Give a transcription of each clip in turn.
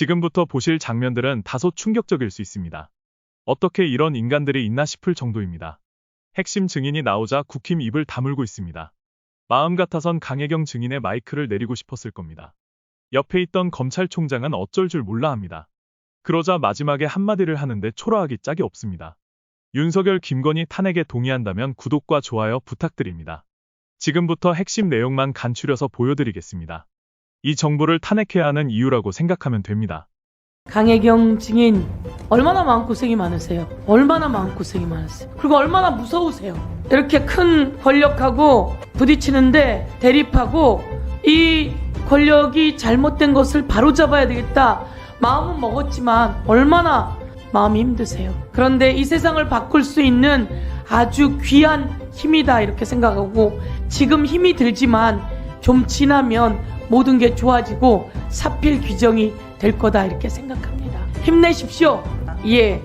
지금부터 보실 장면들은 다소 충격적일 수 있습니다. 어떻게 이런 인간들이 있나 싶을 정도입니다. 핵심 증인이 나오자 국힘 입을 다물고 있습니다. 마음 같아선 강혜경 증인의 마이크를 내리고 싶었을 겁니다. 옆에 있던 검찰총장은 어쩔 줄 몰라 합니다. 그러자 마지막에 한마디를 하는데 초라하기 짝이 없습니다. 윤석열, 김건희 탄핵에 동의한다면 구독과 좋아요 부탁드립니다. 지금부터 핵심 내용만 간추려서 보여드리겠습니다. 이 정부를 탄핵해야 하는 이유라고 생각하면 됩니다. 강혜경 증인 얼마나 마음고생이 많으세요? 얼마나 마음고생이 많으세요? 그리고 얼마나 무서우세요? 이렇게 큰 권력하고 부딪히는데 대립하고 이 권력이 잘못된 것을 바로잡아야 되겠다 마음은 먹었지만 얼마나 마음이 힘드세요? 그런데 이 세상을 바꿀 수 있는 아주 귀한 힘이다 이렇게 생각하고 지금 힘이 들지만 좀 지나면 모든 게 좋아지고 사필 규정이 될 거다 이렇게 생각합니다. 힘내십시오. 예.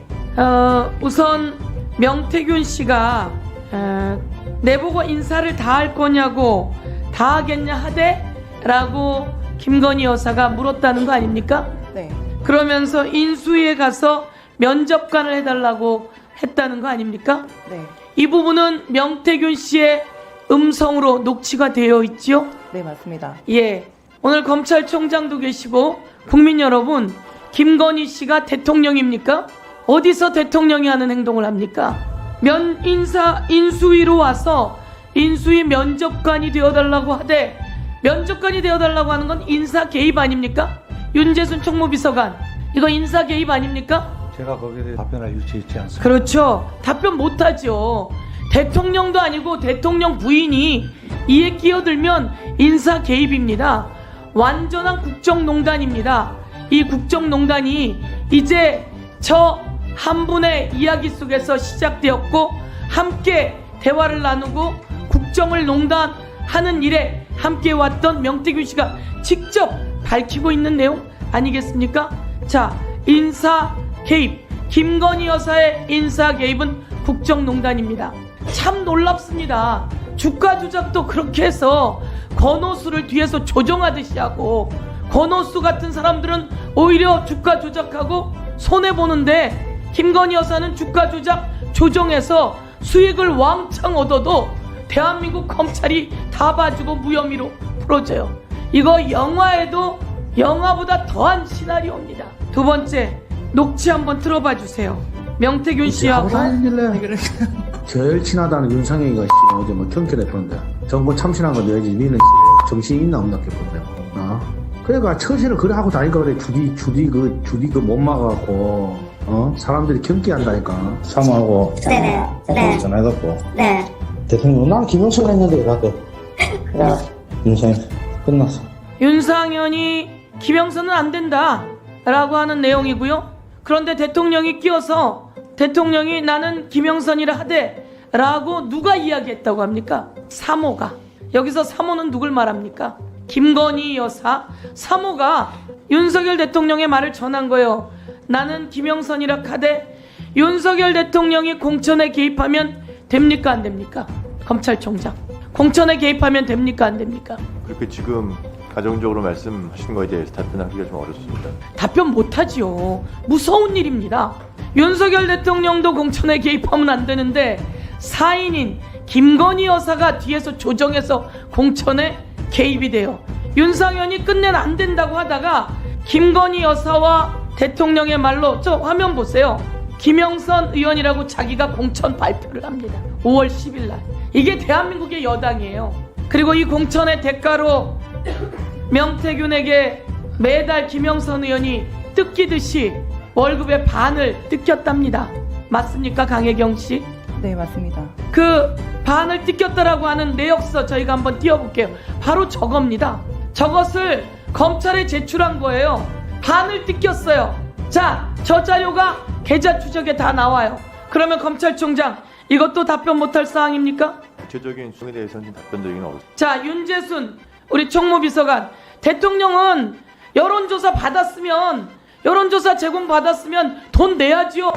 우선 명태균 씨가 내보고 인사를 다 할 거냐고 다 하겠냐 하되? 라고 김건희 여사가 물었다는 거 아닙니까? 네. 그러면서 인수위에 가서 면접관을 해달라고 했다는 거 아닙니까? 네. 이 부분은 명태균 씨의 음성으로 녹취가 되어 있죠? 네, 맞습니다. 예. 오늘 검찰총장도 계시고 국민 여러분, 김건희 씨가 대통령입니까? 어디서 대통령이 하는 행동을 합니까? 인수위로 와서 인수위 면접관이 되어달라고 하되 면접관이 되어달라고 하는 건 인사 개입 아닙니까? 윤재순 총무비서관, 이거 인사 개입 아닙니까? 제가 거기에 대해 답변할 유치 있지 않습니다. 그렇죠. 답변 못하죠. 대통령도 아니고 대통령 부인이 이에 끼어들면 인사 개입입니다. 완전한 국정농단입니다. 이 국정농단이 이제 저 한 분의 이야기 속에서 시작되었고 함께 대화를 나누고 국정을 농단하는 일에 함께 왔던 명태균 씨가 직접 밝히고 있는 내용 아니겠습니까? 자, 인사 개입, 김건희 여사의 인사 개입은 국정농단입니다. 참 놀랍습니다. 주가 조작도 그렇게 해서 권오수를 뒤에서 조종하듯이 하고 권오수 같은 사람들은 오히려 주가 조작하고 손해보는데 김건희 여사는 주가 조작 조정해서 수익을 왕창 얻어도 대한민국 검찰이 다 봐주고 무혐의로 풀어줘요. 이거 영화에도 영화보다 더한 시나리오입니다. 두 번째, 녹취 한번 틀어봐 주세요. 명태균 씨하고 제일 친하다는 윤상현이가 어제 뭐 경찰했던데 정부 참신한 거 너지 니는 정신이 있나 없나 싶은데 그러니까 처신을 그래 하고 다니까 그래 주디 그 못 막아갖고 사람들이 경기한다니까 사모하고 네네. 전화해갖고 네. 대통령 난 김영철 했는데 이렇게 윤상현 끝났어. 윤상현이 김영선은 안 된다 라고 하는 내용이고요. 그런데 대통령이 끼어서 대통령이 나는 김영선이라 하되 라고 누가 이야기했다고 합니까? 사모가. 여기서 사모는 누굴 말합니까? 김건희 여사 사모가 윤석열 대통령의 말을 전한 거예요. 나는 김영선이라 하되 윤석열 대통령이 공천에 개입하면 됩니까 안 됩니까? 검찰총장 공천에 개입하면 됩니까 안 됩니까? 그렇게 지금 가정적으로 말씀하시는 거에 대해서 답변하기가 좀 어렵습니다. 답변 못하지요. 무서운 일입니다. 윤석열 대통령도 공천에 개입하면 안 되는데 사인인 김건희 여사가 뒤에서 조정해서 공천에 개입이 돼요. 윤상현이 끝내는 안 된다고 하다가 김건희 여사와 대통령의 말로 저 화면 보세요. 김영선 의원이라고 자기가 공천 발표를 합니다. 5월 10일 날. 이게 대한민국의 여당이에요. 그리고 이 공천의 대가로 명태균에게 매달 김영선 의원이 뜯기듯이 월급의 반을 뜯겼답니다. 맞습니까, 강혜경 씨? 네, 맞습니다. 그 반을 뜯겼다라고 하는 내역서 저희가 한번 띄워볼게요. 바로 저겁니다. 저것을 검찰에 제출한 거예요. 반을 뜯겼어요. 자, 저 자료가 계좌 추적에 다 나와요. 그러면 검찰총장 이것도 답변 못할 사항입니까? 구체적인 수에 대해서는 답변드리기는 어렵습니다. 자, 윤재순 우리 총무비서관, 대통령은 여론조사 제공 받았으면 돈 내야지요.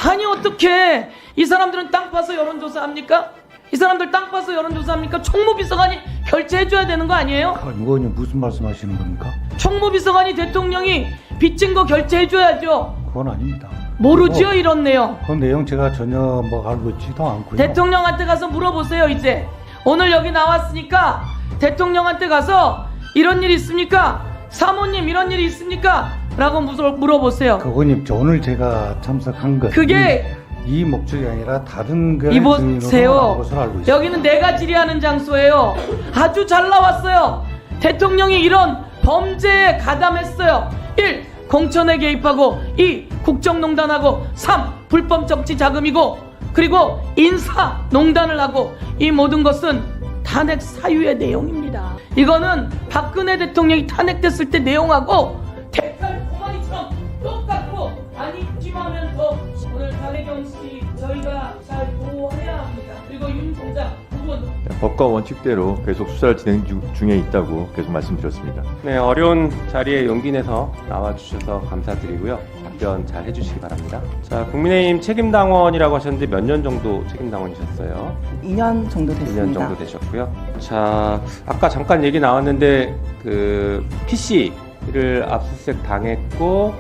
아니 어떻게 이 사람들은 땅 파서 여론조사 합니까? 이 사람들 땅 파서 여론조사 합니까? 총무비서관이 결제해줘야 되는 거 아니에요? 의원님 무슨 말씀하시는 겁니까? 총무비서관이 대통령이 빚진 거 결제해줘야죠. 그건 아닙니다. 모르죠 이런 내용. 그 내용 제가 전혀 뭐 알고 있지도 않고요. 대통령한테 가서 물어보세요. 이제 오늘 여기 나왔으니까 대통령한테 가서 이런 일이 있습니까? 사모님 이런 일이 있습니까? 라고 물어보세요. 그거님 오늘 제가 참석한 것 그게 이 목적이 아니라 다른 그런 이보세요. 증인으로 나온 것으로 알고 있습니다. 여기는 내가 질의하는 장소예요. 아주 잘 나왔어요. 대통령이 이런 범죄에 가담했어요. 1. 공천에 개입하고 2. 국정농단하고 3. 불법 정치 자금이고 그리고 인사농단을 하고 이 모든 것은 탄핵 사유의 내용입니다. 이거는 박근혜 대통령이 탄핵됐을 때 내용하고 대탈 고마니처럼 똑같고 안입심하면서 오늘 강혜경 씨 저희가 잘 보호해야 합니다. 그리고 윤 총장 두 분 법과 원칙대로 계속 수사를 진행 중에 있다고 계속 말씀드렸습니다. 네, 어려운 자리에 용기 내서 나와주셔서 감사드리고요. 답변 잘 해주시기 바랍니다. 자, 국민의힘 책임당원이라고 하셨는데 몇 년 정도 책임당원이셨어요? 2년 정도 2년 됐습니다. 정도 되셨고요. 자, 아까 잠깐 얘기 나왔는데 그 PC를 압수수색 당했고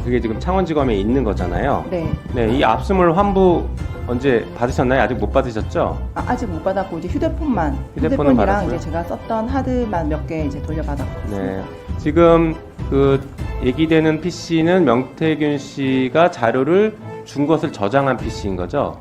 그게 지금 창원지검에 있는 거잖아요. 네. 네, 이 압수물 환부 언제 받으셨나요? 아직 못 받으셨죠? 아직 못 받았고 이제 휴대폰은 휴대폰이랑 받았고요? 이제 제가 썼던 하드만 몇 개 이제 돌려받았습니다. 네. 지금 그 얘기되는 PC는 명태균 씨가 자료를 준 것을 저장한 PC인 거죠?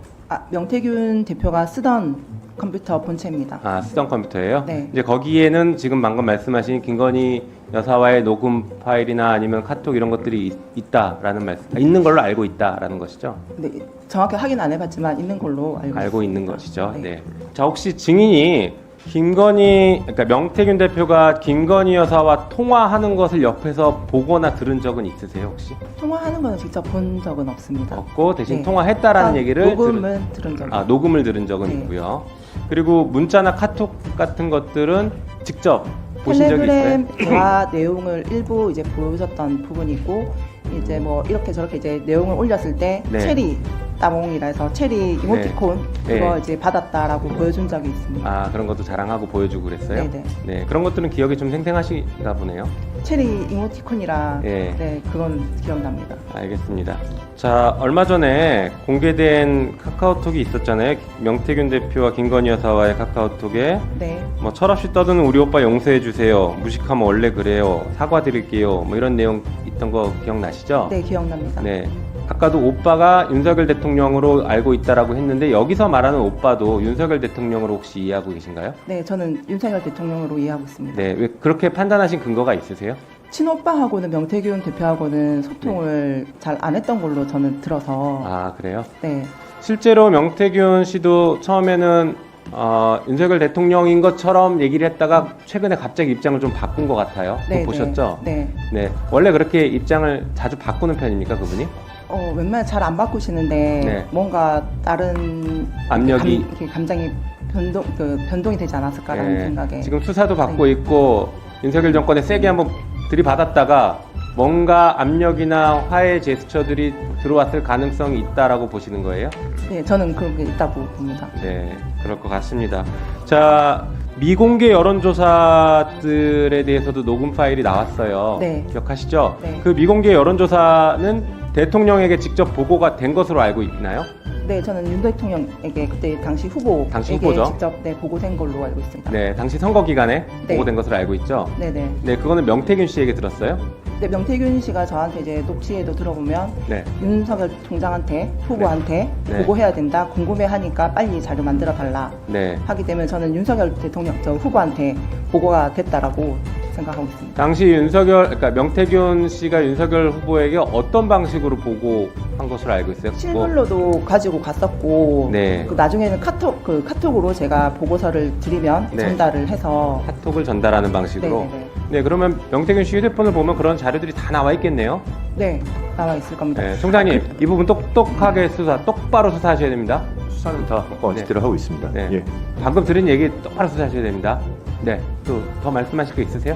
명태균 대표가 쓰던 컴퓨터 본체입니다. 아, 쓰던 컴퓨터예요? 네. 이제 거기에는 지금 방금 말씀하신 김건희 여사와의 녹음 파일이나 아니면 카톡 이런 것들이 있다라는 말씀, 있는 걸로 알고 있다라는 것이죠? 네, 정확히 확인 안 해봤지만 있는 걸로 알고 있습니다. 있는 것이죠. 네. 네. 자, 혹시 증인이 그러니까 명태균 대표가 김건희 여사와 통화하는 것을 옆에서 보거나 들은 적은 있으세요, 혹시? 통화하는 거는 직접 본 적은 없습니다. 없고 대신 네. 통화했다라는 얘기를 녹음은 들은 적이 녹음을 들은 적은 네. 있고요. 그리고 문자나 카톡 같은 것들은 직접 보신 적이 있어요? 텔레그램 대화 내용을 일부 이제 보여줬던 부분이 있고 이제 뭐 이렇게 저렇게 이제 내용을 올렸을 때 네. 체리 따봉이라 해서 체리 이모티콘 네. 그거 네. 이제 받았다라고 보여준 적이 있습니다. 아, 그런 것도 자랑하고 보여주고 그랬어요? 네네. 네, 그런 것들은 기억이 좀 생생하시나 보네요. 체리 이모티콘이라 예. 네 그건 기억납니다. 알겠습니다. 자, 얼마 전에 공개된 카카오톡이 있었잖아요. 명태균 대표와 김건희 여사와의 카카오톡에 네. 뭐 철없이 떠드는 우리 오빠 용서해 주세요. 무식하면 원래 그래요. 사과드릴게요. 뭐 이런 내용 있던 거 기억나시죠? 네 기억납니다. 네. 아까도 오빠가 윤석열 대통령으로 알고 있다라고 했는데 여기서 말하는 오빠도 윤석열 대통령으로 혹시 이해하고 계신가요? 네 저는 윤석열 대통령으로 이해하고 있습니다. 네. 왜 그렇게 판단하신 근거가 있으세요? 친오빠하고는 명태균 대표하고는 소통을 잘 안 했던 걸로 저는 들어서 아, 그래요? 네. 실제로 명태균 씨도 처음에는 윤석열 대통령인 것처럼 얘기를 했다가 최근에 갑자기 입장을 좀 바꾼 것 같아요. 그거 보셨죠? 네. 네. 원래 그렇게 입장을 자주 바꾸는 편입니까, 그분이? 웬만하면 잘 안 바꾸시는데 네. 뭔가 다른 압력이 이렇게 감정이 변동이 되지 않았을까라는 네. 생각에 지금 수사도 받고 네. 있고 윤석열 정권에 세게 한번 들이받았다가 뭔가 압력이나 화해 제스처들이 들어왔을 가능성이 있다라고 보시는 거예요? 네, 저는 그런 게 있다고 봅니다. 네, 그럴 것 같습니다. 자, 미공개 여론조사들에 대해서도 녹음 파일이 나왔어요. 네. 기억하시죠? 네. 그 미공개 여론조사는 대통령에게 직접 보고가 된 것으로 알고 있나요? 네, 저는 윤 대통령에게 그때 당시 후보에게 당시 후보죠? 직접 보고된 걸로 알고 있습니다. 네, 당시 선거 기간에 네. 보고된 것으로 알고 있죠? 네네. 네, 그거는 명태균 씨에게 들었어요? 네, 명태균 씨가 저한테 이제 녹취에도 들어보면 네. 윤석열 총장한테 후보한테 네. 보고해야 된다. 궁금해하니까 빨리 자료 만들어 달라. 네. 하기 때문에 저는 윤석열 대통령 저 후보한테 보고가 됐다라고 생각하고 있습니다. 당시 그러니까 명태균 씨가 윤석열 후보에게 어떤 방식으로 보고한 것으로 알고 있어요? 실물로도 가지고 갔었고, 네. 그 나중에는 카톡으로 제가 보고서를 드리면 네. 전달을 해서. 카톡을 전달하는 방식으로. 네네네. 네, 그러면 명태균 씨 휴대폰을 보면 그런 자료들이 다 나와 있겠네요. 네, 나와 있을 겁니다. 네, 총장님, 이 부분 똑똑하게 똑바로 수사하셔야 됩니다. 수사는 다 법과 원칙대로 하고 있습니다. 네. 예. 방금 들은 얘기 똑바로 수사하셔야 됩니다. 네, 또 더 말씀하실 거 있으세요?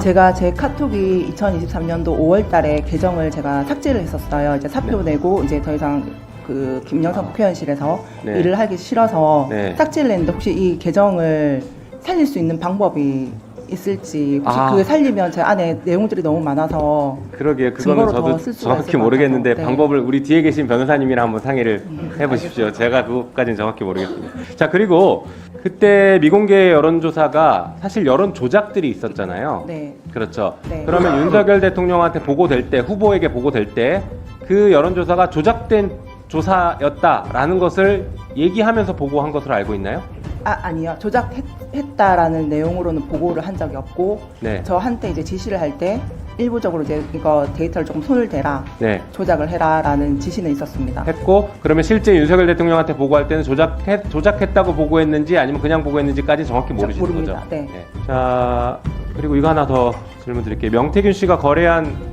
제가 제 카톡이 2023년도 5월 달에 계정을 제가 삭제를 했었어요. 이제 사표 내고 이제 더 이상 그 김영삼 국회의원실에서 네. 일을 하기 싫어서 네. 삭제를 했는데 혹시 이 계정을 살릴 수 있는 방법이 있을지 혹시 아. 그 살리면 제 안에 내용들이 너무 많아서 그러게요. 그거는 증거로 더 저도 쓸 수가 정확히 있을 것 모르겠는데 같아서. 네. 방법을 우리 뒤에 계신 변호사님이랑 한번 상의를 해보십시오. 제가 그것까지는 정확히 모르겠습니다. 자, 그리고 그때 미공개 여론조사가 사실 여론 조작들이 있었잖아요. 네. 그렇죠. 네. 그러면 윤석열 대통령한테 보고될 때, 후보에게 보고될 때 그 여론조사가 조작된 조사였다라는 것을 얘기하면서 보고한 것으로 알고 있나요? 아니요. 조작했다라는 내용으로는 보고를 한 적이 없고 네. 저한테 이제 지시를 할 때 일부적으로 이제 이거 데이터를 조금 손을 대라, 네. 조작을 해라라는 지시는 있었습니다. 했고, 그러면 실제 윤석열 대통령한테 보고할 때는 조작했다고 보고했는지 아니면 그냥 보고했는지까지 정확히 모르시는 모릅니다. 거죠? 네. 자, 그리고 이거 하나 더 질문 드릴게요. 명태균 씨가 거래한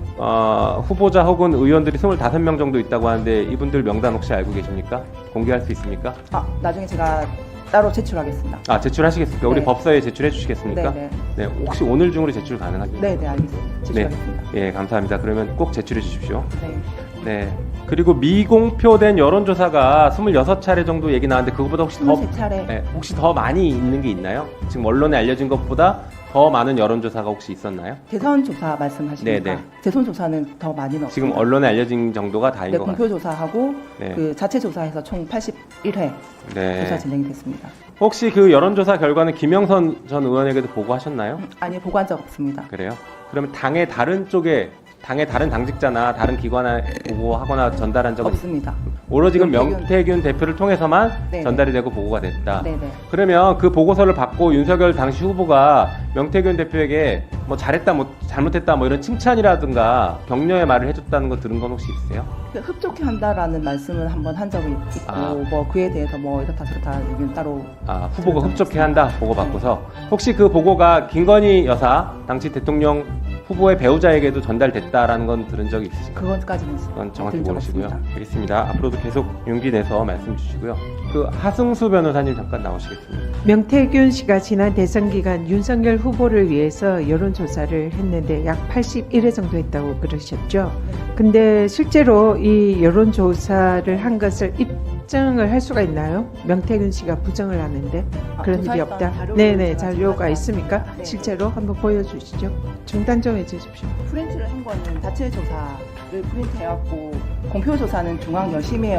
후보자 혹은 의원들이 25명 정도 있다고 하는데 이분들 명단 혹시 알고 계십니까? 공개할 수 있습니까? 나중에 제가 따로 제출하겠습니다. 제출하시겠습니까? 우리 네. 법사위에 제출해 주시겠습니까? 네네. 네, 혹시 오늘 중으로 제출 가능하십니까? 네네, 알겠습니다. 제출하겠습니다. 예, 감사합니다. 그러면 꼭 제출해 주십시오. 네. 네. 그리고 미공표된 여론조사가 26차례 정도 얘기 나왔는데 그거보다 혹시 더 23차례. 네, 혹시 더 많이 있는 게 있나요? 지금 언론에 알려진 것보다 더 많은 여론조사가 혹시 있었나요? 대선 조사 말씀하십니까? 네네. 대선 조사는 더 많이 넣었습니다. 지금 언론에 알려진 정도가 다인 네, 것 공표 같아요. 조사하고 네. 그 자체 조사해서 총 81회 네. 조사 진행이 됐습니다. 혹시 그 여론조사 결과는 김영선 전 의원에게도 보고하셨나요? 아니, 보고한 적 없습니다. 그래요? 그러면 당의 다른 당직자나 다른 기관에 보고하거나 전달한 적은 없습니다. 오로지 그 명태균 명태균 대표를 통해서만 네네. 전달이 되고 보고가 됐다. 네네. 그러면 그 보고서를 받고 윤석열 당시 후보가 명태균 대표에게 뭐 잘했다, 뭐 잘못했다, 뭐 이런 칭찬이라든가 격려의 말을 해줬다는 거 들은 건 혹시 있으세요? 흡족해 한다라는 말씀은 한번 한 적이 있고 아. 뭐 그에 대해서 뭐 이렇다 저렇다 얘기는 따로 후보가 흡족해한다 보고 받고서 혹시 그 보고가 김건희 여사 당시 대통령 후보의 배우자에게도 전달됐다라는 건 들은 적이 있으신가요? 그것까지는 그건 정확히 들은 적 모르시고요. 없습니다. 알겠습니다. 앞으로도 계속 용기 내서 말씀 주시고요. 그 하승수 변호사님 잠깐 나오시겠습니다. 명태균 씨가 지난 대선 기간 윤석열 후보를 위해서 여론조사를 했는데 약 81회 정도 했다고 그러셨죠. 근데 실제로 이 여론조사를 한 것을 입증을 할 수가 있나요? 명태균 씨가 부정을 하는데 그런 일이 조사했던 없다. 자료를 네네, 제가 자료가 가져왔- 있습니까? 네. 실제로 한번 보여주시죠. 중단 좀 해주십시오. 프린트를 한 거는 자체 조사를 프린트해갖고 공표 조사는 중앙여심위에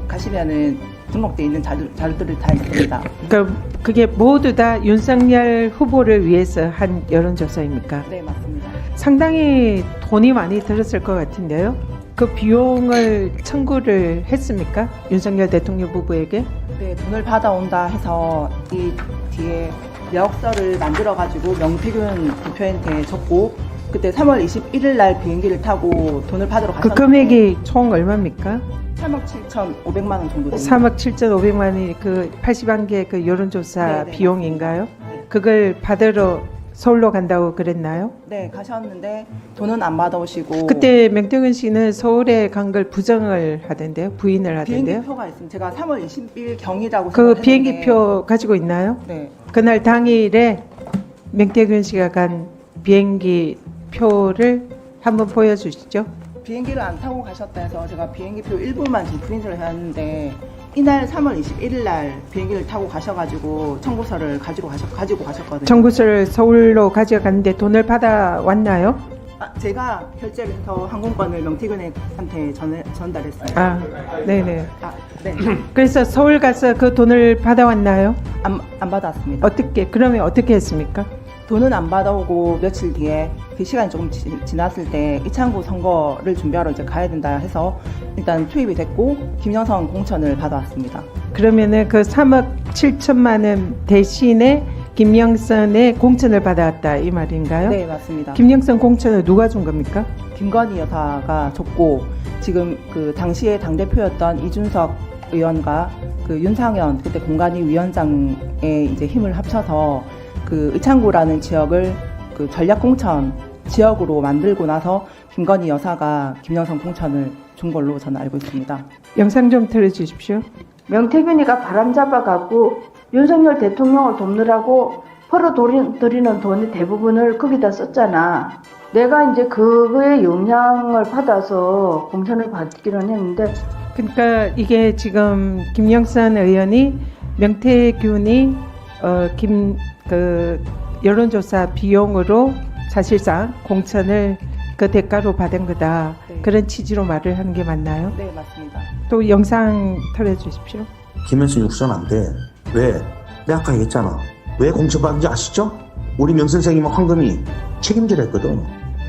가시면은 등록돼 있는 자료들이 다 있습니다. 그러니까 그게 모두 다 윤석열 후보를 위해서 한 여론조사입니까? 네, 맞습니다. 상당히 돈이 많이 들었을 것 같은데요. 그 비용을 청구를 했습니까? 윤석열 대통령 후보에게? 네, 돈을 받아온다 해서 이 뒤에 내역서를 만들어가지고 명태균 대표한테 줬고 그때 3월 21일 날 비행기를 타고 돈을 받으러 그 갔었는데 금액이 총 얼마입니까? 3억 7,500만 원 정도 됩니다. 3억 7,500만 원이 그 81개 그 여론조사 네, 네, 비용인가요? 네. 그걸 받으러 서울로 간다고 그랬나요? 네, 가셨는데 돈은 안 받아오시고 그때 명태균 씨는 서울에 간 걸 부정을 하던데요? 부인을 하던데요? 비행기표가 있습니다. 제가 3월 20일 경이라고 그 생각했는데 비행기표 가지고 있나요? 네, 그날 당일에 명태균 씨가 간 비행기 표를 한번 보여주시죠. 비행기를 안 타고 가셨다 해서 제가 비행기표 일부만 지금 프린트를 해왔는데 이날 3월 21일 날 비행기를 타고 가셔가지고 청구서를 가지고 가셨거든요. 청구서를 서울로 가져갔는데 돈을 받아왔나요? 제가 결제를 해서 항공권을 명태균한테 전달했어요. 아, 네네. 네. 그래서 서울 가서 그 돈을 받아왔나요? 안 받았습니다. 그러면 어떻게 했습니까? 돈은 안 받아오고 며칠 뒤에 그 시간이 조금 지났을 때 이창구 선거를 준비하러 이제 가야 된다 해서 일단 투입이 됐고 김영선 공천을 받아왔습니다. 그러면은 그 3억 7천만 원 대신에 김영선의 공천을 받아왔다 이 말인가요? 네, 맞습니다. 김영선 공천을 누가 준 겁니까? 김건희 여사가 줬고 지금 그 당시에 당대표였던 이준석 의원과 그 윤상현 그때 공관위 위원장의 이제 힘을 합쳐서 그 의창구라는 지역을 그 전략 공천 지역으로 만들고 나서 김건희 여사가 김영선 공천을 준 걸로 저는 알고 있습니다. 영상 좀 틀어주십시오. 명태균이가 바람잡아갖고 윤석열 대통령을 돕느라고 벌어들이는 돈의 대부분을 거기다 썼잖아. 내가 이제 그거에 영향을 받아서 공천을 받기는 했는데 그러니까 이게 지금 김영선 의원이 명태균이 여론조사 비용으로 사실상 공천을 그 대가로 받은 거다. 네. 그런 취지로 말을 하는 게 맞나요? 네, 맞습니다. 또 영상 틀어주십시오. 김현수 육선 안 돼. 왜? 내가 아까 얘기했잖아. 왜 공천받은지 아시죠? 우리 명 선생님은 황금이 책임질 했거든.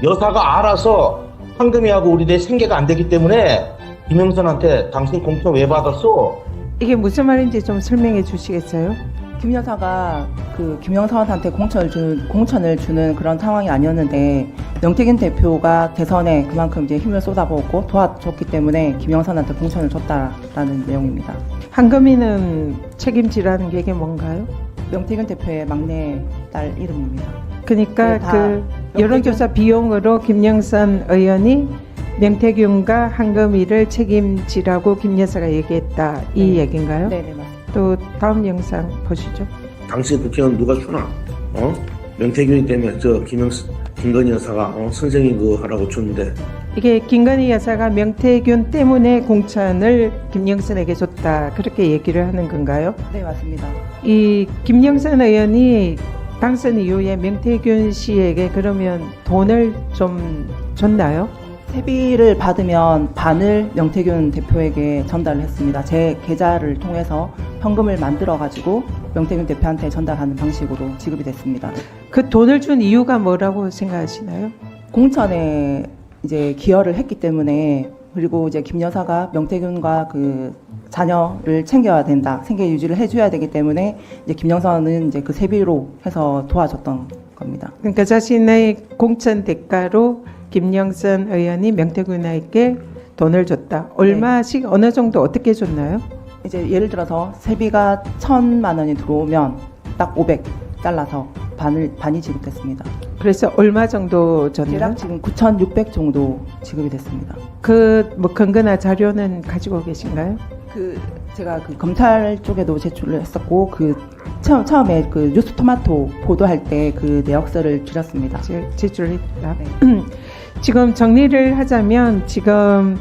여사가 알아서 황금이하고 우리 내 생계가 안 되기 때문에 김영선한테 당신 공천 왜 받았어? 이게 무슨 말인지 좀 설명해 주시겠어요? 김 여사가 그 김영선한테 공천을 주는 그런 상황이 아니었는데 명태균 대표가 대선에 그만큼 이제 힘을 쏟아부었고 도와줬기 때문에 김영선한테 공천을 줬다라는 내용입니다. 황금이는 책임지라는 게 이게 뭔가요? 명태균 대표의 막내 딸 이름입니다. 그러니까 네, 다 그 여론조사 비용으로 김영선 의원이 명태균과 황금이를 책임지라고 김 여사가 얘기했다. 이 네. 얘기인가요? 네네 맞습니다. 또 다음 영상 보시죠. 당신 국회의원 누가 주나? 명태균이 때문에 김건희 여사가 선생님 그거 하라고 줬는데 이게 김건희 여사가 명태균 때문에 공천을 김영선에게 줬다. 그렇게 얘기를 하는 건가요? 네 맞습니다. 이 김영선 의원이 당선 이후에 명태균 씨에게 그러면 돈을 좀 줬나요? 세비를 받으면 반을 명태균 대표에게 전달을 했습니다. 제 계좌를 통해서 현금을 만들어가지고 명태균 대표한테 전달하는 방식으로 지급이 됐습니다. 그 돈을 준 이유가 뭐라고 생각하시나요? 공천에 이제 기여를 했기 때문에 그리고 이제 김 여사가 명태균과 그 자녀를 챙겨야 된다, 생계 유지를 해줘야 되기 때문에 이제 김영선은 이제 그 세비로 해서 도와줬던 겁니다. 그러니까 자신의 공천 대가로 김영선 의원이 명태균에게 돈을 줬다. 얼마씩 어느 정도 어떻게 줬나요? 이제 예를 들어서 세비가 1,000만 원이 들어오면 딱 500 잘라서 반이 지급됐습니다. 그래서 얼마 정도 줬나요? 대략 지금 9,600 정도 지급이 됐습니다. 그 뭐 근거나 자료는 가지고 계신가요? 제가 그 검찰 쪽에도 제출을 했었고 처음에 그 뉴스토마토 보도할 때 그 내역서를 드렸습니다. 제출했다. 네. 지금 정리를 하자면 지금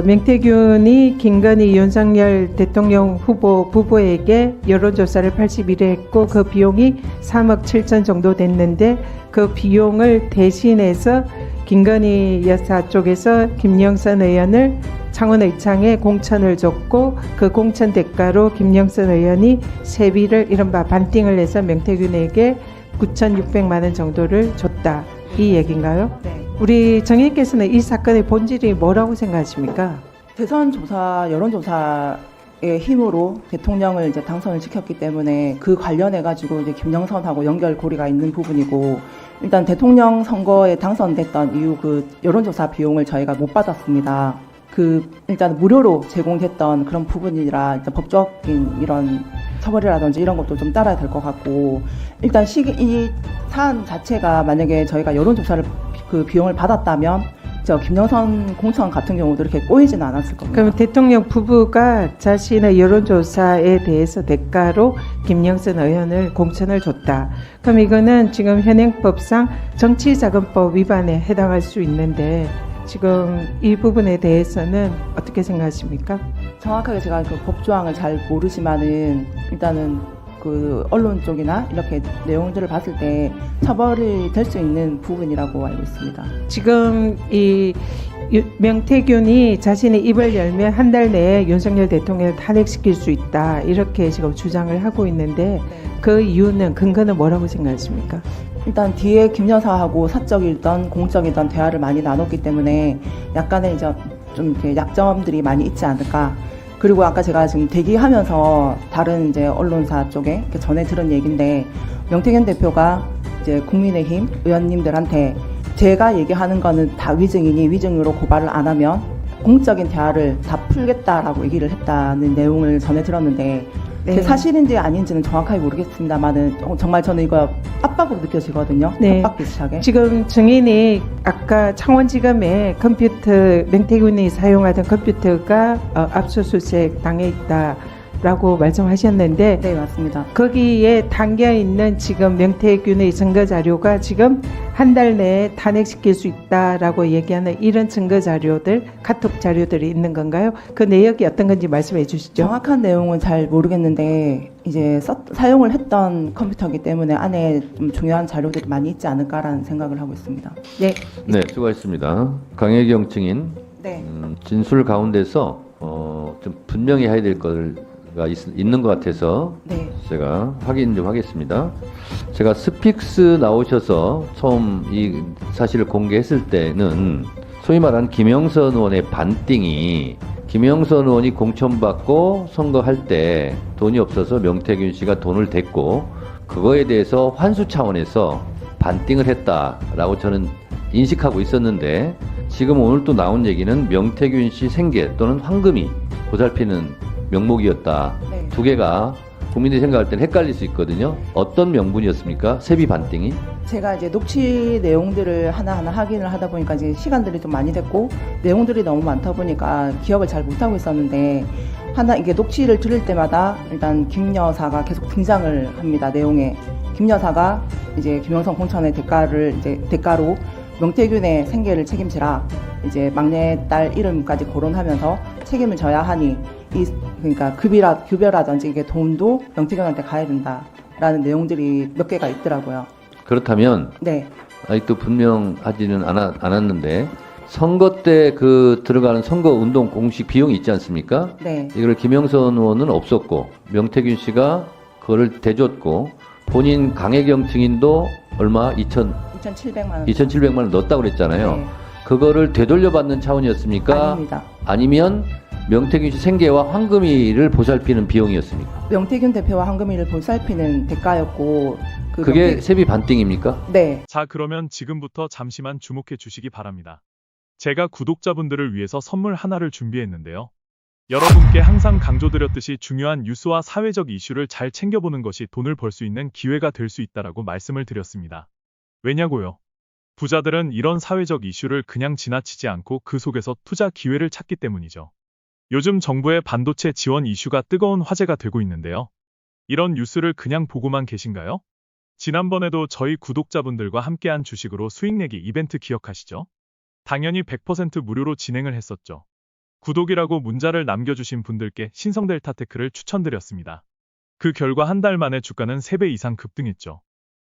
명태균이 김건희 윤석열 대통령 후보 부부에게 여론조사를 81회 했고 그 비용이 3억 7천 정도 됐는데 그 비용을 대신해서 김건희 여사 쪽에서 김영선 의원을 창원의창에 공천을 줬고 그 공천 대가로 김영선 의원이 세비를 이른바 반띵을 해서 명태균에게 9,600만 원 정도를 줬다. 이 얘기인가요? 네. 우리 정의께서는 이 사건의 본질이 뭐라고 생각하십니까? 대선 조사, 여론조사의 힘으로 대통령을 이제 당선을 시켰기 때문에 그 관련해 가지고 이제 김영선하고 연결고리가 있는 부분이고 일단 대통령 선거에 당선됐던 이후 그 여론조사 비용을 저희가 못 받았습니다. 일단 무료로 제공됐던 그런 부분이라 일단 법적인 이런 처벌이라든지 이런 것도 좀 따라야 될 것 같고 일단 이 사안 자체가 만약에 저희가 여론조사를 그 비용을 받았다면 김영선 공천 같은 경우도 이렇게 꼬이지는 않았을 겁니다. 그럼 대통령 부부가 자신의 여론조사에 대해서 대가로 김영선 의원을 공천을 줬다. 그럼 이거는 지금 현행법상 정치자금법 위반에 해당할 수 있는데 지금 이 부분에 대해서는 어떻게 생각하십니까? 정확하게 제가 그 법조항을 잘 모르지만은 일단은 그 언론 쪽이나 이렇게 내용들을 봤을 때 처벌이 될 수 있는 부분이라고 알고 있습니다. 지금 이 명태균이 자신의 입을 열면 한 달 내에 윤석열 대통령을 탄핵시킬 수 있다 이렇게 지금 주장을 하고 있는데 그 이유는 근거는 뭐라고 생각하십니까? 일단 뒤에 김 여사하고 사적이든 공적이든 대화를 많이 나눴기 때문에 약간의 이제 좀 이렇게 약점들이 많이 있지 않을까. 그리고 아까 제가 지금 대기하면서 다른 이제 언론사 쪽에 전해 들은 얘기인데 명태균 대표가 이제 국민의힘 의원님들한테 제가 얘기하는 거는 다 위증이니 위증으로 고발을 안 하면 공적인 대화를 다 풀겠다라고 얘기를 했다는 내용을 전해 들었는데 네. 사실인지 아닌지는 정확하게 모르겠습니다만은 정말 저는 이거 압박으로 느껴지거든요. 네. 압박 비슷하게. 지금 증인이 아까 창원지검에 컴퓨터 명태균이 사용하던 컴퓨터가 압수수색 당해 있다 라고 말씀하셨는데 네, 맞습니다. 거기에 담겨 있는 지금 명태균의 증거 자료가 지금 한 달 내에 탄핵시킬 수 있다라고 얘기하는 이런 증거 자료들, 카톡 자료들이 있는 건가요? 그 내역이 어떤 건지 말씀해 주시죠. 정확한 내용은 잘 모르겠는데 이제 사용을 했던 컴퓨터이기 때문에 안에 좀 중요한 자료들이 많이 있지 않을까라는 생각을 하고 있습니다. 네. 네, 수고하셨습니다. 강혜경 증인 네. 진술 가운데서 좀 분명히 해야 될 거가 있는 것 같아서 네. 제가 확인 좀 하겠습니다. 제가 스픽스 나오셔서 처음 이 사실을 공개했을 때는 소위 말하는 김영선 의원의 반띵이 김영선 의원이 공천받고 선거할 때 돈이 없어서 명태균 씨가 돈을 댔고 그거에 대해서 환수 차원에서 반띵을 했다라고 저는 인식하고 있었는데 지금 오늘 또 나온 얘기는 명태균 씨 생계 또는 황금이 보살피는 명목이었다. 네. 두 개가 국민들이 생각할 때는 헷갈릴 수 있거든요. 어떤 명분이었습니까? 세비 반띵이? 제가 이제 녹취 내용들을 하나하나 확인을 하다 보니까 이제 시간들이 좀 많이 됐고 내용들이 너무 많다 보니까 기억을 잘 못하고 있었는데 이게 녹취를 들을 때마다 일단 김 여사가 계속 등장을 합니다. 내용에 김 여사가 이제 김영선 공천의 대가로 명태균의 생계를 책임지라 이제 막내딸 이름까지 거론하면서 책임을 져야 하니 그러니까 급여라든지 이게 돈도 명태균한테 가야 된다라는 내용들이 몇 개가 있더라고요. 그렇다면 네. 아직도 분명하지는 않았는데 선거 때 그 들어가는 선거 운동 공식 비용이 있지 않습니까? 네. 이걸 김영선 의원은 없었고 명태균 씨가 그거를 대줬고 본인 강혜경 증인도 얼마 2,700만 원. 2,700만 원 넣었다고 그랬잖아요. 네. 그거를 되돌려받는 차원이었습니까? 아닙니다. 아니면 명태균 씨 생계와 황금이를 보살피는 비용이었습니까? 명태균 대표와 황금이를 보살피는 대가였고 그게 세비 반띵입니까? 네. 자, 그러면 지금부터 잠시만 주목해 주시기 바랍니다. 제가 구독자분들을 위해서 선물 하나를 준비했는데요. 여러분께 항상 강조드렸듯이 중요한 뉴스와 사회적 이슈를 잘 챙겨보는 것이 돈을 벌 수 있는 기회가 될 수 있다라고 말씀을 드렸습니다. 왜냐고요? 부자들은 이런 사회적 이슈를 그냥 지나치지 않고 그 속에서 투자 기회를 찾기 때문이죠. 요즘 정부의 반도체 지원 이슈가 뜨거운 화제가 되고 있는데요. 이런 뉴스를 그냥 보고만 계신가요? 지난번에도 저희 구독자분들과 함께한 주식으로 수익 내기 이벤트 기억하시죠? 당연히 100% 무료로 진행을 했었죠. 구독이라고 문자를 남겨주신 분들께 신성델타테크를 추천드렸습니다. 그 결과 한 달 만에 주가는 3배 이상 급등했죠.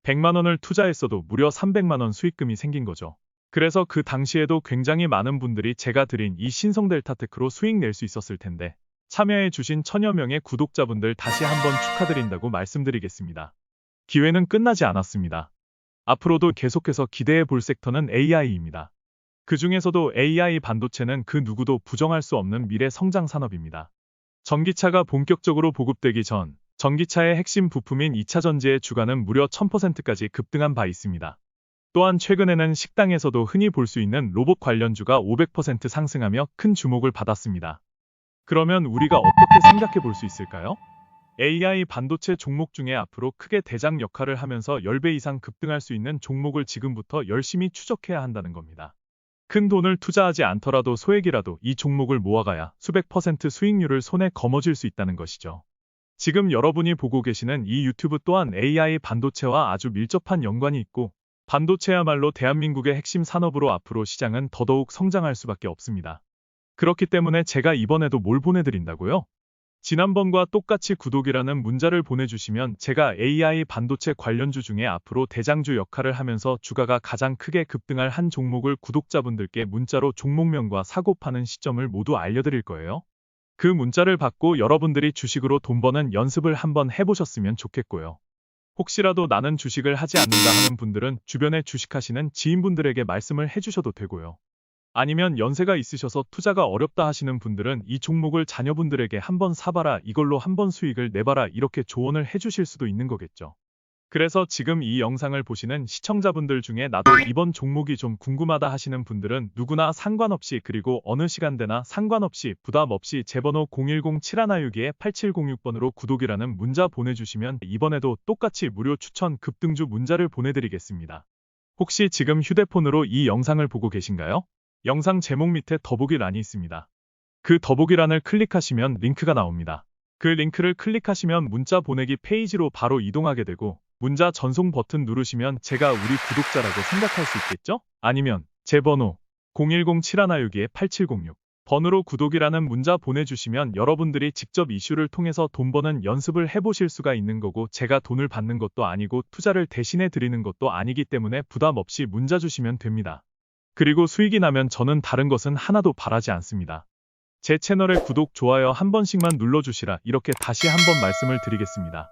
100만 원을 투자했어도 무려 300만 원 수익금이 생긴 거죠. 그래서 그 당시에도 굉장히 많은 분들이 제가 드린 이 신성델타테크로 수익 낼 수 있었을 텐데 참여해 주신 천여 명의 구독자분들 다시 한번 축하드린다고 말씀드리겠습니다. 기회는 끝나지 않았습니다. 앞으로도 계속해서 기대해 볼 섹터는 AI입니다. 그 중에서도 AI 반도체는 그 누구도 부정할 수 없는 미래 성장 산업입니다. 전기차가 본격적으로 보급되기 전 전기차의 핵심 부품인 2차 전지의 주가는 무려 1000%까지 급등한 바 있습니다. 또한 최근에는 식당에서도 흔히 볼 수 있는 로봇 관련주가 500% 상승하며 큰 주목을 받았습니다. 그러면 우리가 어떻게 생각해 볼 수 있을까요? AI 반도체 종목 중에 앞으로 크게 대장 역할을 하면서 10배 이상 급등할 수 있는 종목을 지금부터 열심히 추적해야 한다는 겁니다. 큰 돈을 투자하지 않더라도 소액이라도 이 종목을 모아가야 수백 % 수익률을 손에 거머쥘 수 있다는 것이죠. 지금 여러분이 보고 계시는 이 유튜브 또한 AI 반도체와 아주 밀접한 연관이 있고 반도체야말로 대한민국의 핵심 산업으로 앞으로 시장은 더더욱 성장할 수밖에 없습니다. 그렇기 때문에 제가 이번에도 뭘 보내드린다고요? 지난번과 똑같이 구독이라는 문자를 보내주시면 제가 AI 반도체 관련주 중에 앞으로 대장주 역할을 하면서 주가가 가장 크게 급등할 한 종목을 구독자분들께 문자로 종목명과 사고 파는 시점을 모두 알려드릴 거예요. 그 문자를 받고 여러분들이 주식으로 돈 버는 연습을 한번 해보셨으면 좋겠고요. 혹시라도 나는 주식을 하지 않는다 하는 분들은 주변에 주식하시는 지인분들에게 말씀을 해주셔도 되고요. 아니면 연세가 있으셔서 투자가 어렵다 하시는 분들은 이 종목을 자녀분들에게 한번 사봐라, 이걸로 한번 수익을 내봐라, 이렇게 조언을 해주실 수도 있는 거겠죠. 그래서 지금 이 영상을 보시는 시청자분들 중에 나도 이번 종목이 좀 궁금하다 하시는 분들은 누구나 상관없이 그리고 어느 시간대나 상관없이 부담 없이 제 번호 010-7162-8706번으로 구독이라는 문자 보내주시면 이번에도 똑같이 무료 추천 급등주 문자를 보내드리겠습니다. 혹시 지금 휴대폰으로 이 영상을 보고 계신가요? 영상 제목 밑에 더보기란이 있습니다. 그 더보기란을 클릭하시면 링크가 나옵니다. 그 링크를 클릭하시면 문자 보내기 페이지로 바로 이동하게 되고 문자 전송 버튼 누르시면 제가 우리 구독자라고 생각할 수 있겠죠? 아니면 제 번호 010-7162-8706 번호로 구독이라는 문자 보내주시면 여러분들이 직접 이슈를 통해서 돈 버는 연습을 해보실 수가 있는 거고 제가 돈을 받는 것도 아니고 투자를 대신해 드리는 것도 아니기 때문에 부담 없이 문자 주시면 됩니다. 그리고 수익이 나면 저는 다른 것은 하나도 바라지 않습니다. 제 채널에 구독, 좋아요 한 번씩만 눌러주시라 이렇게 다시 한번 말씀을 드리겠습니다.